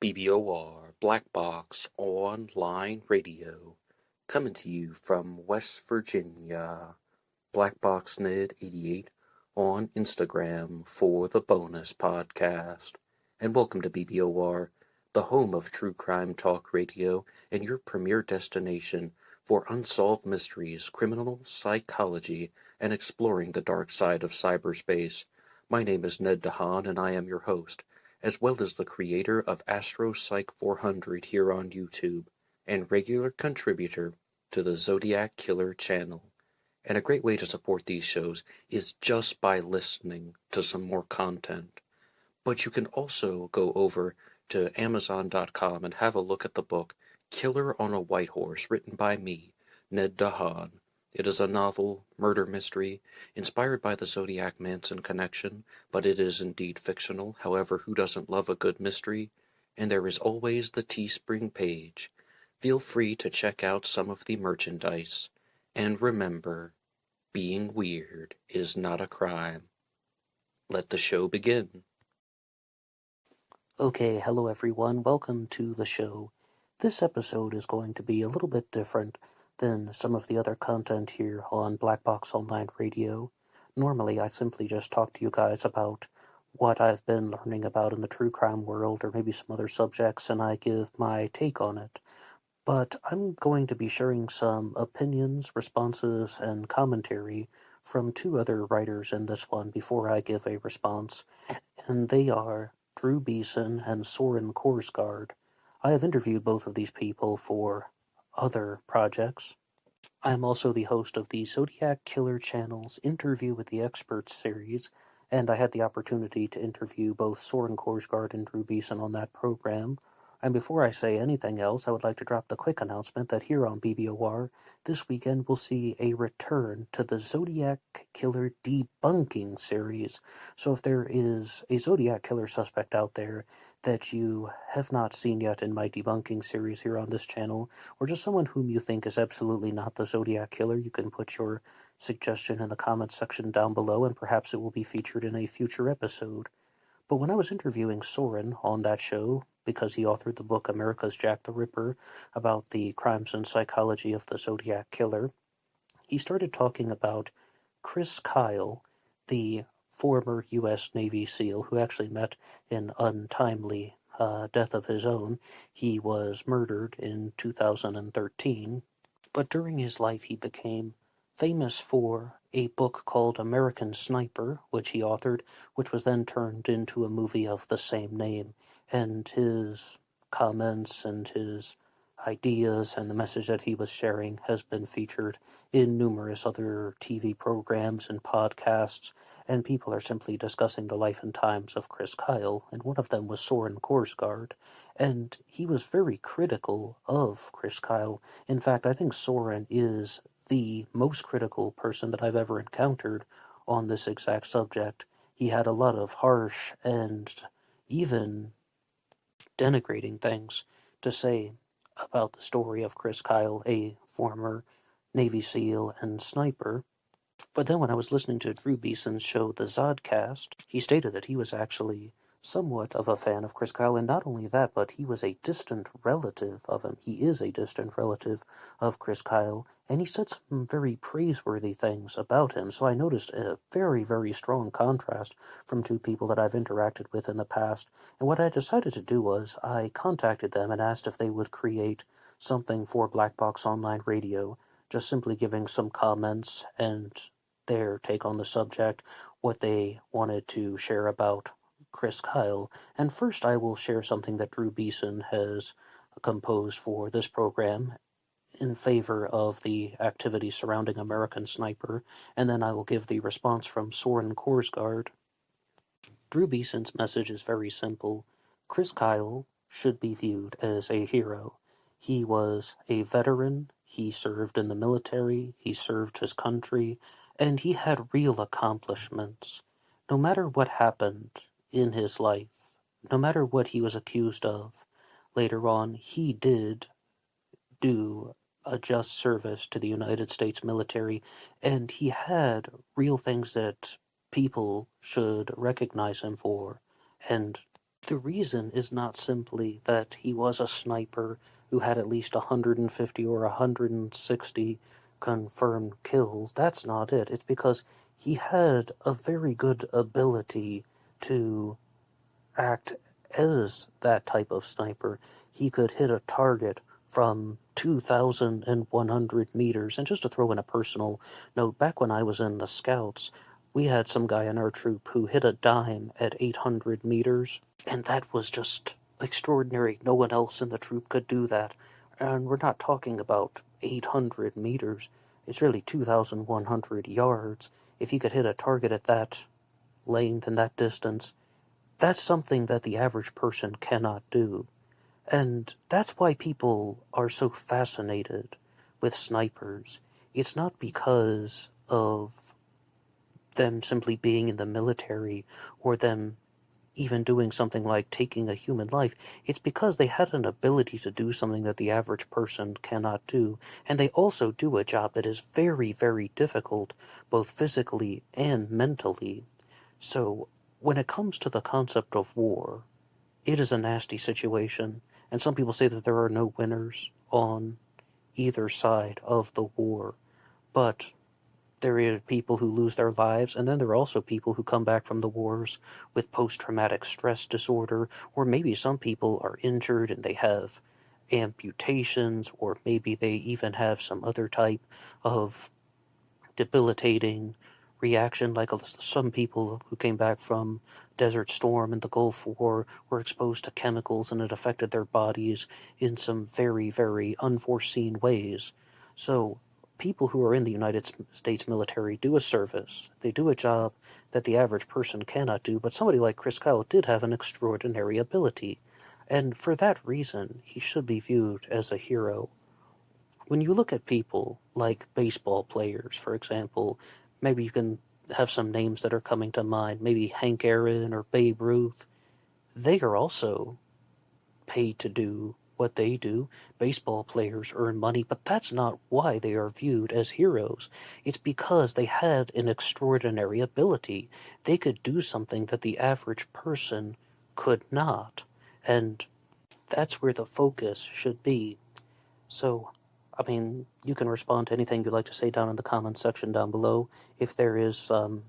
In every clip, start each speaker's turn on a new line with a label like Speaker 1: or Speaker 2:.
Speaker 1: BBOR Black Box Online Radio, coming to you from West Virginia. Black Box Ned 88 on Instagram for the bonus podcast. And welcome to BBOR, the home of true crime talk radio and your premier destination for unsolved mysteries, criminal psychology, and exploring the dark side of cyberspace. My name is Ned DEHAN, and I am your host, as well as the creator of Astro Psych 400 here on YouTube, and regular contributor to the Zodiac Killer channel. And a great way to support these shows is just by listening to some more content. But you can also go over to Amazon.com and have a look at the book Killer on a White Horse, written by me, Ned DEHAN. It is a novel, murder mystery, inspired by the Zodiac Manson connection, but it is indeed fictional. However, who doesn't love a good mystery? And there is always the Teespring page. Feel free to check out some of the merchandise. And remember, being weird is not a crime. Let the show begin.
Speaker 2: Okay, hello everyone, welcome to the show. This episode is going to be a little bit different than some of the other content here on Black Box Online Radio. Normally, I simply just talk to you guys about what I've been learning about in the true crime world, or maybe some other subjects, and I give my take on it. But I'm going to be sharing some opinions, responses, and commentary from two other writers in this one before I give a response, and they are Drew Beeson and Soren Korsgaard. I have interviewed both of these people for other projects. I am also the host of the Zodiac Killer channel's Interview with the Experts series, and I had the opportunity to interview both Soren Korsgaard and Drew Beeson on that program. And before I say anything else, I would like to drop the quick announcement that here on BBOR, this weekend we'll see a return to the Zodiac Killer debunking series. So if there is a Zodiac Killer suspect out there that you have not seen yet in my debunking series here on this channel, or just someone whom you think is absolutely not the Zodiac Killer, you can put your suggestion in the comments section down below, and perhaps it will be featured in a future episode. But when I was interviewing Soren on that show, because he authored the book America's Jack the Ripper about the crimes and psychology of the Zodiac Killer, he started talking about Chris Kyle, the former U.S. Navy SEAL who actually met an untimely death of his own. He was murdered in 2013, but during his life he became famous for a book called American Sniper, which he authored, which was then turned into a movie of the same name. And his comments and his ideas and the message that he was sharing has been featured in numerous other TV programs and podcasts, and people are simply discussing the life and times of Chris Kyle, and one of them was Soren Korsgaard, and he was very critical of Chris Kyle. In fact, I think Soren is the most critical person that I've ever encountered on this exact subject. He had a lot of harsh and even denigrating things to say about the story of Chris Kyle, a former Navy SEAL and sniper. But then when I was listening to Drew Beeson's show, The Zodcast, he stated that he was actually somewhat of a fan of Chris Kyle, and not only that, but he was a distant relative of him. He is a distant relative of Chris Kyle, and he said some very praiseworthy things about him. So I noticed a very, very strong contrast from two people that I've interacted with in the past. And what I decided to do was I contacted them and asked if they would create something for Black Box Online Radio, just simply giving some comments and their take on the subject, what they wanted to share about Chris Kyle. And first I will share something that Drew Beeson has composed for this program in favor of the activity surrounding American Sniper, and then I will give the response from Soren Korsgaard. Drew Beeson's message is very simple. Chris Kyle should be viewed as a hero. He was a veteran, he served in the military, he served his country, and he had real accomplishments. No matter what happened in his life, no matter what he was accused of, later on he did do a just service to the United States military, and he had real things that people should recognize him for. And the reason is not simply that he was a sniper who had at least 150 or 160 confirmed kills. That's not it. It's because he had a very good ability to act as that type of sniper. He could hit a target from 2,100 meters. And just to throw in a personal note, back when I was in the Scouts, we had some guy in our troop who hit a dime at 800 meters, and that was just extraordinary. No one else in the troop could do that. And we're not talking about 800 meters. It's really 2,100 yards. If you could hit a target at that length and that distance, that's something that the average person cannot do. And that's why people are so fascinated with snipers. It's not because of them simply being in the military or them even doing something like taking a human life. It's because they had an ability to do something that the average person cannot do. And they also do a job that is very, very difficult, both physically and mentally. So when it comes to the concept of war, it is a nasty situation, and some people say that there are no winners on either side of the war, but there are people who lose their lives, and then there are also people who come back from the wars with post-traumatic stress disorder, or maybe some people are injured and they have amputations, or maybe they even have some other type of debilitating reaction, like some people who came back from Desert Storm and the Gulf War were exposed to chemicals and it affected their bodies in some very, very unforeseen ways. So people who are in the United States military do a service. They do a job that the average person cannot do, but somebody like Chris Kyle did have an extraordinary ability. And for that reason, he should be viewed as a hero. When you look at people like baseball players, for example, maybe you can have some names that are coming to mind, maybe Hank Aaron or Babe Ruth. They are also paid to do what they do. Baseball players earn money, but that's not why they are viewed as heroes. It's because they had an extraordinary ability. They could do something that the average person could not. And that's where the focus should be. So, I mean, you can respond to anything you'd like to say down in the comments section down below. If there is a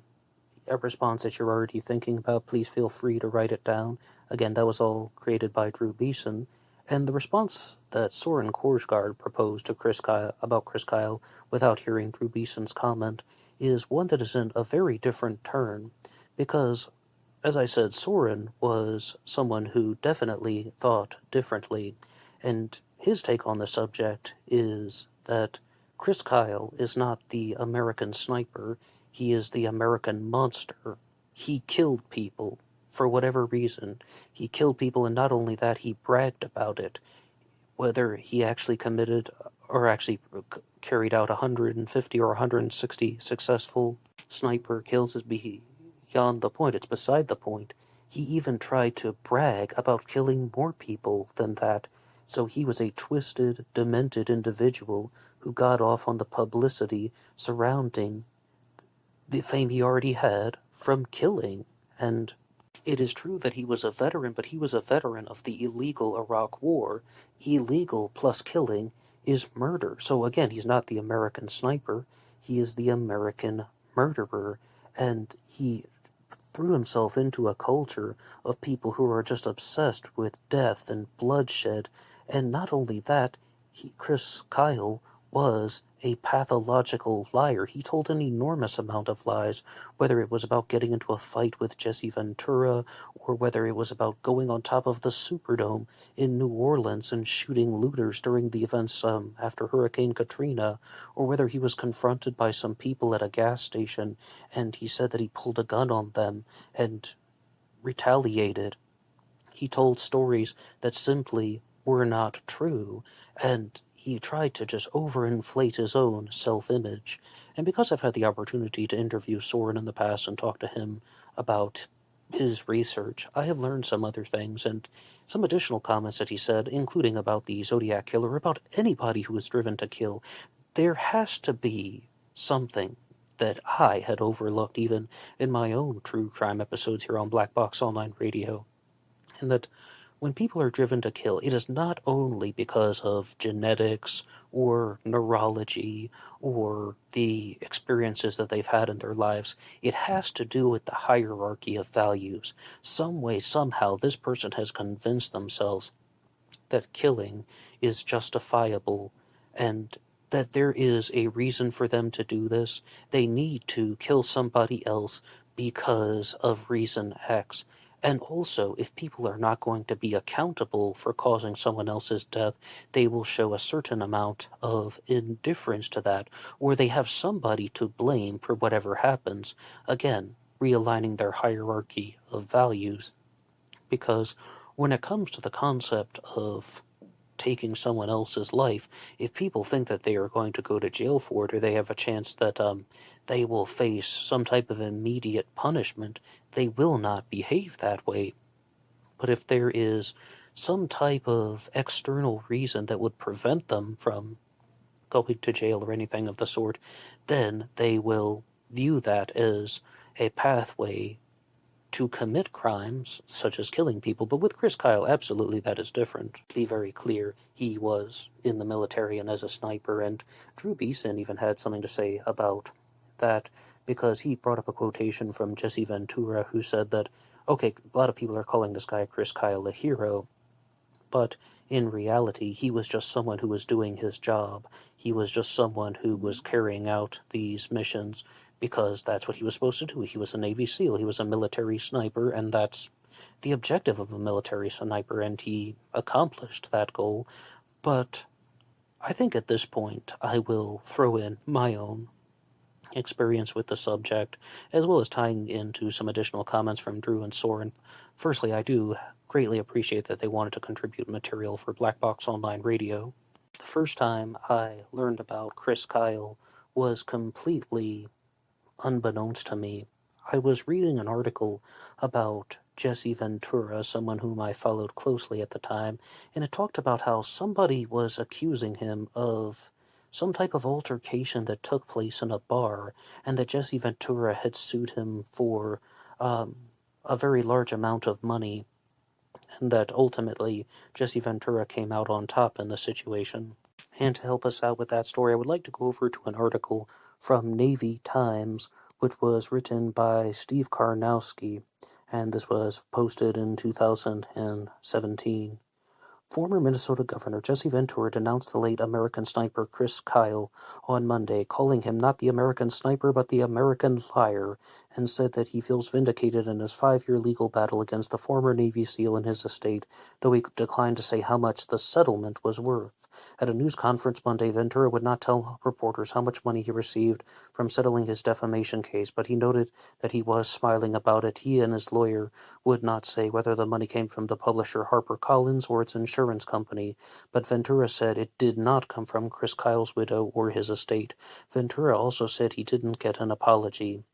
Speaker 2: response that you're already thinking about, please feel free to write it down. Again, that was all created by Drew Beeson. And the response that Soren Korsgaard proposed to Chris Kyle without hearing Drew Beeson's comment is one that is in a very different turn, because, as I said, Soren was someone who definitely thought differently, and his take on the subject is that Chris Kyle is not the American sniper, he is the American monster. He killed people for whatever reason. He killed people, and not only that, he bragged about it. Whether he actually committed or actually carried out 150 or 160 successful sniper kills is beyond the point. It's beside the point. He even tried to brag about killing more people than that. So he was a twisted, demented individual who got off on the publicity surrounding the fame he already had from killing. And it is true that he was a veteran, but he was a veteran of the illegal Iraq War. Illegal plus killing is murder. So again, he's not the American sniper. He is the American murderer. And he threw himself into a culture of people who are just obsessed with death and bloodshed. And not only that, Chris Kyle was a pathological liar. He told an enormous amount of lies, whether it was about getting into a fight with Jesse Ventura, or whether it was about going on top of the Superdome in New Orleans and shooting looters during the events after Hurricane Katrina, or whether he was confronted by some people at a gas station and he said that he pulled a gun on them and retaliated. He told stories that simply were not true, and he tried to just overinflate his own self-image. And because I've had the opportunity to interview Soren in the past and talk to him about his research, I have learned some other things, and some additional comments that he said, including about the Zodiac Killer, about anybody who is driven to kill. There has to be something that I had overlooked even in my own true crime episodes here on Black Box Online Radio. And that when people are driven to kill, it is not only because of genetics or neurology or the experiences that they've had in their lives. It has to do with the hierarchy of values. Some way, somehow, this person has convinced themselves that killing is justifiable and that there is a reason for them to do this. They need to kill somebody else because of reason X. And also, if people are not going to be accountable for causing someone else's death, they will show a certain amount of indifference to that, or they have somebody to blame for whatever happens. Again, realigning their hierarchy of values. Because when it comes to the concept of taking someone else's life, if people think that they are going to go to jail for it, or they have a chance that they will face some type of immediate punishment, they will not behave that way. But if there is some type of external reason that would prevent them from going to jail or anything of the sort, then they will view that as a pathway to commit crimes, such as killing people. But with Chris Kyle, absolutely that is different. To be very clear, he was in the military and as a sniper, and Drew Beeson even had something to say about that, because he brought up a quotation from Jesse Ventura, who said that, okay, a lot of people are calling this guy Chris Kyle a hero, but in reality, he was just someone who was doing his job. He was just someone who was carrying out these missions because that's what he was supposed to do. He was a Navy SEAL. He was a military sniper, and that's the objective of a military sniper, and he accomplished that goal. But I think at this point, I will throw in my own experience with the subject, as well as tying into some additional comments from Drew and Soren. Firstly, I do greatly appreciate that they wanted to contribute material for Black Box Online Radio. The first time I learned about Chris Kyle was completely unbeknownst to me. I was reading an article about Jesse Ventura, someone whom I followed closely at the time, and it talked about how somebody was accusing him of some type of altercation that took place in a bar, and that Jesse Ventura had sued him for a very large amount of money, and that ultimately Jesse Ventura came out on top in the situation. And to help us out with that story, I would like to go over to an article from Navy Times, which was written by Steve Karnowski, and this was posted in 2017. Former Minnesota Governor Jesse Ventura denounced the late American sniper Chris Kyle on Monday, calling him not the American sniper but the American liar, and said that he feels vindicated in his 5-year legal battle against the former Navy SEAL and his estate, though he declined to say how much the settlement was worth. At a news conference Monday, Ventura would not tell reporters how much money he received from settling his defamation case, but he noted that he was smiling about it. He and his lawyer would not say whether the money came from the publisher HarperCollins or its insurance company, but Ventura said it did not come from Chris Kyle's widow or his estate. Ventura also said he didn't get an apology.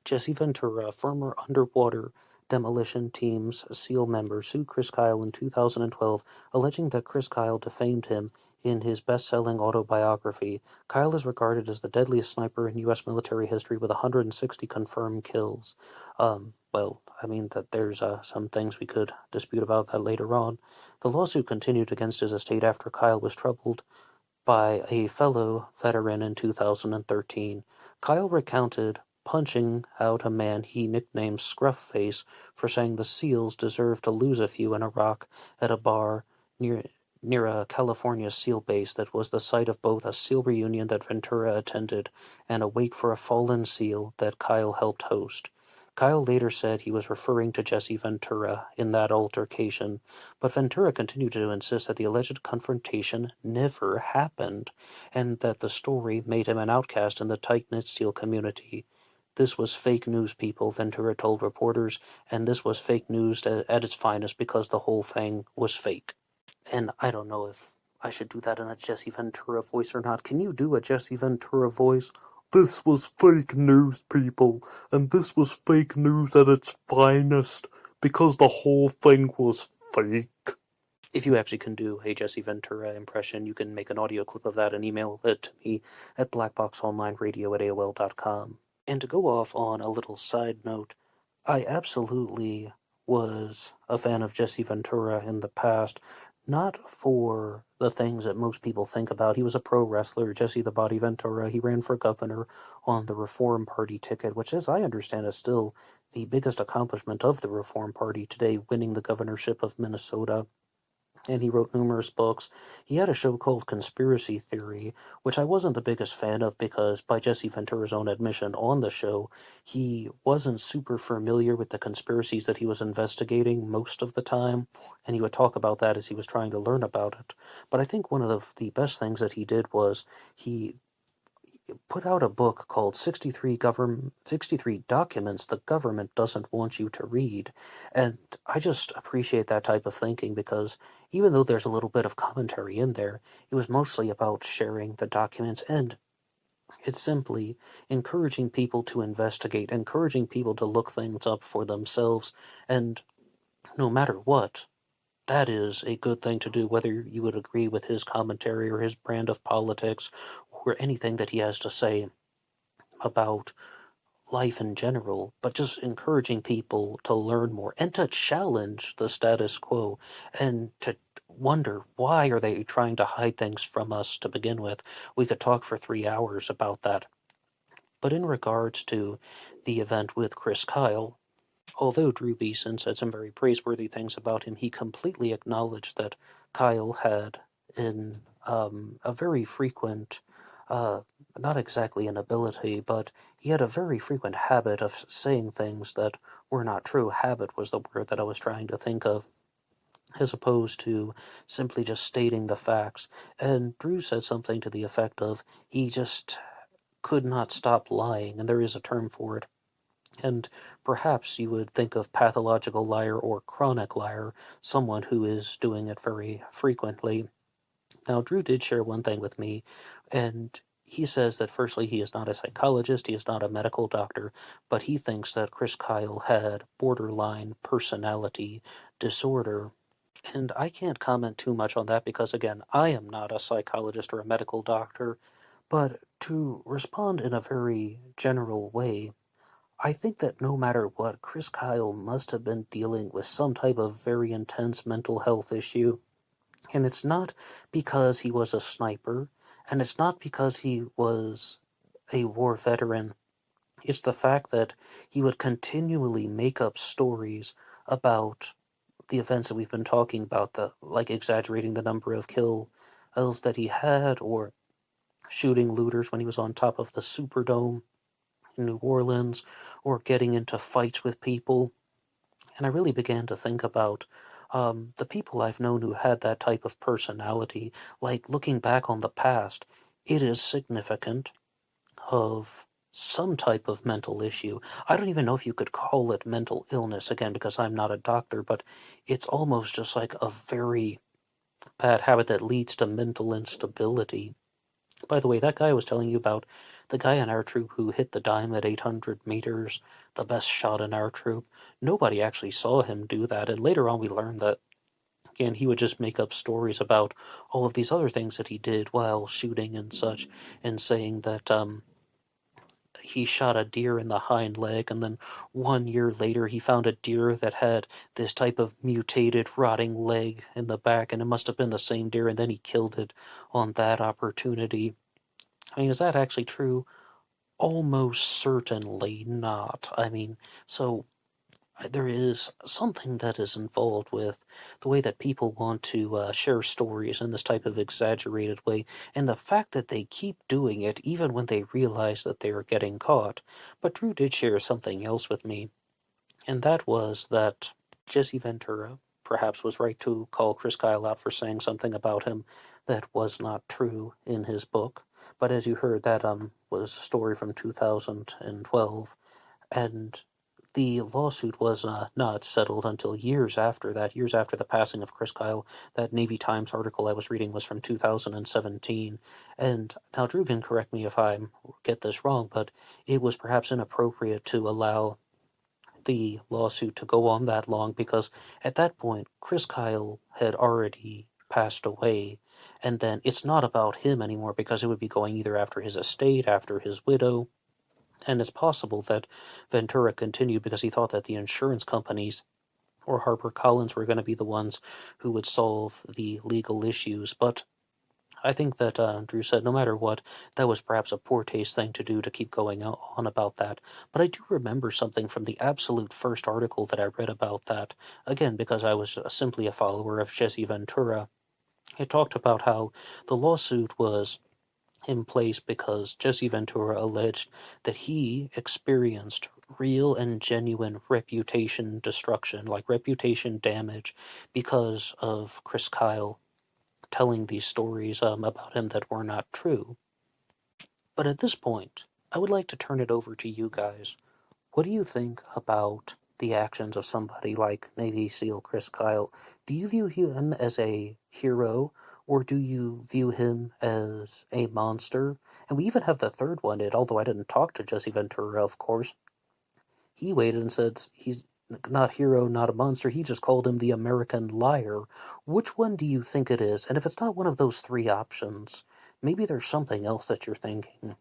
Speaker 2: Jesse Ventura, former underwater demolition team's SEAL member, sued Chris Kyle in 2012, alleging that Chris Kyle defamed him in his best-selling autobiography. Kyle is regarded as the deadliest sniper in U.S. military history with 160 confirmed kills. That there's some things we could dispute about that later on. The lawsuit continued against his estate after Kyle was troubled by a fellow veteran in 2013. Kyle recounted punching out a man he nicknamed Scruffface for saying the SEALs deserved to lose a few in Iraq at a bar near a California SEAL base that was the site of both a SEAL reunion that Ventura attended and a wake for a fallen SEAL that Kyle helped host. Kyle later said he was referring to Jesse Ventura in that altercation, but Ventura continued to insist that the alleged confrontation never happened, and that the story made him an outcast in the tight-knit SEAL community. This was fake news, people, Ventura told reporters, and this was fake news at its finest because the whole thing was fake. And I don't know if I should do that in a Jesse Ventura voice or not. Can you do a Jesse Ventura voice? This was fake news, people, and this was fake news at its finest, because the whole thing was fake. If you actually can do a Jesse Ventura impression, you can make an audio clip of that and email it to me at blackboxonlineradio@aol.com. And to go off on a little side note, I absolutely was a fan of Jesse Ventura in the past, not for the things that most people think about. He was a pro wrestler, Jesse the Body Ventura. He ran for governor on the Reform Party ticket, which, as I understand, is still the biggest accomplishment of the Reform Party today, winning the governorship of Minnesota. And he wrote numerous books. He had a show called Conspiracy Theory, which I wasn't the biggest fan of because, by Jesse Ventura's own admission on the show, he wasn't super familiar with the conspiracies that he was investigating most of the time, and he would talk about that as he was trying to learn about it. But I think one of the best things that he did was he put out a book called 63 Documents the Government Doesn't Want You to Read. And I just appreciate that type of thinking because even though there's a little bit of commentary in there, it was mostly about sharing the documents, and it's simply encouraging people to investigate, encouraging people to look things up for themselves, and no matter what, that is a good thing to do, whether you would agree with his commentary or his brand of politics or anything that he has to say about life in general, but just encouraging people to learn more and to challenge the status quo and to wonder, why are they trying to hide things from us to begin with? We could talk for 3 hours about that. But in regards to the event with Chris Kyle, although Drew Beeson said some very praiseworthy things about him, he completely acknowledged that Kyle had a very frequent, not exactly an ability, but he had a very frequent habit of saying things that were not true. Habit was the word that I was trying to think of, as opposed to simply just stating the facts. And Drew said something to the effect of, he just could not stop lying, and there is a term for it. And perhaps you would think of pathological liar or chronic liar, someone who is doing it very frequently. Now, Drew did share one thing with me, and he says that firstly, he is not a psychologist, he is not a medical doctor, but he thinks that Chris Kyle had borderline personality disorder. And I can't comment too much on that because, again, I am not a psychologist or a medical doctor. But to respond in a very general way, I think that no matter what, Chris Kyle must have been dealing with some type of very intense mental health issue. And it's not because he was a sniper, and it's not because he was a war veteran. It's the fact that he would continually make up stories about the events that we've been talking about, like exaggerating the number of kills that he had, or shooting looters when he was on top of the Superdome in New Orleans, or getting into fights with people. And I really began to think about the people I've known who had that type of personality. Like, looking back on the past, it is significant of some type of mental issue. I don't even know if you could call it mental illness, again, because I'm not a doctor, but it's almost just like a very bad habit that leads to mental instability. By the way, that guy I was telling you about, the guy in our troop who hit the dime at 800 meters, the best shot in our troop, nobody actually saw him do that. And later on, we learned that, again, he would just make up stories about all of these other things that he did while shooting and such, and saying that he shot a deer in the hind leg, and then 1 year later he found a deer that had this type of mutated, rotting leg in the back, and it must have been the same deer, and then he killed it on that opportunity. I mean, is that actually true? Almost certainly not. I mean, so there is something that is involved with the way that people want to share stories in this type of exaggerated way, and the fact that they keep doing it even when they realize that they are getting caught. But Drew did share something else with me, and that was that Jesse Ventura perhaps was right to call Chris Kyle out for saying something about him that was not true in his book. But as you heard, that was a story from 2012, and the lawsuit was not settled until years after that, years after the passing of Chris Kyle. That Navy Times article I was reading was from 2017. And now Drew can correct me if I get this wrong, but it was perhaps inappropriate to allow the lawsuit to go on that long because at that point, Chris Kyle had already passed away. And then it's not about him anymore because it would be going either after his estate, after his widow. And it's possible that Ventura continued because he thought that the insurance companies or HarperCollins were going to be the ones who would solve the legal issues. But I think that Drew said no matter what, that was perhaps a poor taste thing to do to keep going on about that. But I do remember something from the absolute first article that I read about that, again, because I was simply a follower of Jesse Ventura. It talked about how the lawsuit was in place because Jesse Ventura alleged that he experienced real and genuine reputation destruction, like reputation damage, because of Chris Kyle telling these stories about him that were not true. But at this point, I would like to turn it over to you guys. What do you think about the actions of somebody like Navy SEAL Chris Kyle? Do you view him as a hero, or do you view him as a monster? And we even have the third one, although I didn't talk to Jesse Ventura, of course. He waited and said he's not hero, not a monster. He just called him the American liar. Which one do you think it is? And if it's not one of those three options, maybe there's something else that you're thinking.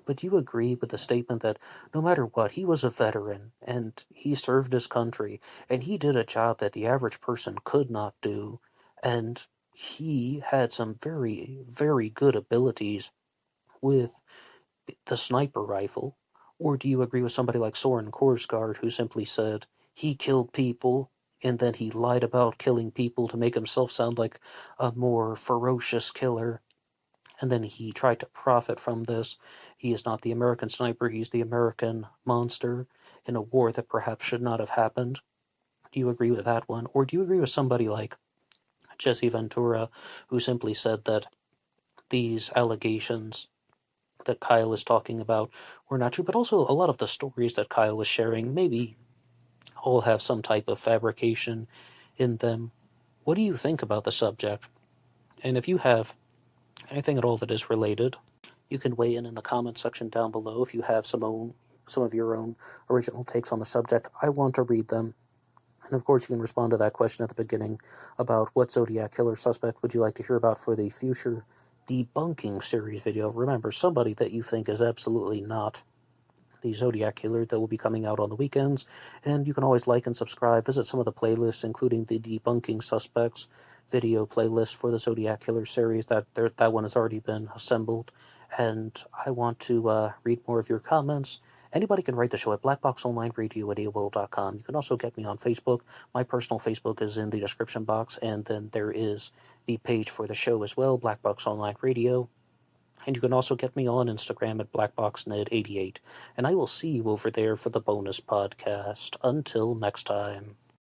Speaker 2: But you agree with the statement that no matter what, he was a veteran and he served his country and he did a job that the average person could not do. And he had some very, very good abilities with the sniper rifle? Or do you agree with somebody like Soren Korsgaard who simply said he killed people and then he lied about killing people to make himself sound like a more ferocious killer? And then he tried to profit from this. He is not the American sniper, he's the American monster in a war that perhaps should not have happened. Do you agree with that one? Or do you agree with somebody like Jesse Ventura, who simply said that these allegations that Kyle is talking about were not true, but also a lot of the stories that Kyle was sharing maybe all have some type of fabrication in them? What do you think about the subject? And if you have anything at all that is related, you can weigh in the comment section down below if you have some of your own original takes on the subject. I want to read them. And of course, you can respond to that question at the beginning about what Zodiac killer suspect would you like to hear about for the future debunking series video. Remember, somebody that you think is absolutely not the Zodiac killer that will be coming out on the weekends. And you can always like and subscribe, visit some of the playlists, including the Debunking Suspects video playlist for the Zodiac Killer series. That one has already been assembled. And I want to read more of your comments. Anybody can write the show at blackboxonlineradio@AOL.com. You can also get me on Facebook. My personal Facebook is in the description box, and then there is the page for the show as well, Black Box Online Radio. And you can also get me on Instagram at BlackBoxNed88. And I will see you over there for the bonus podcast. Until next time.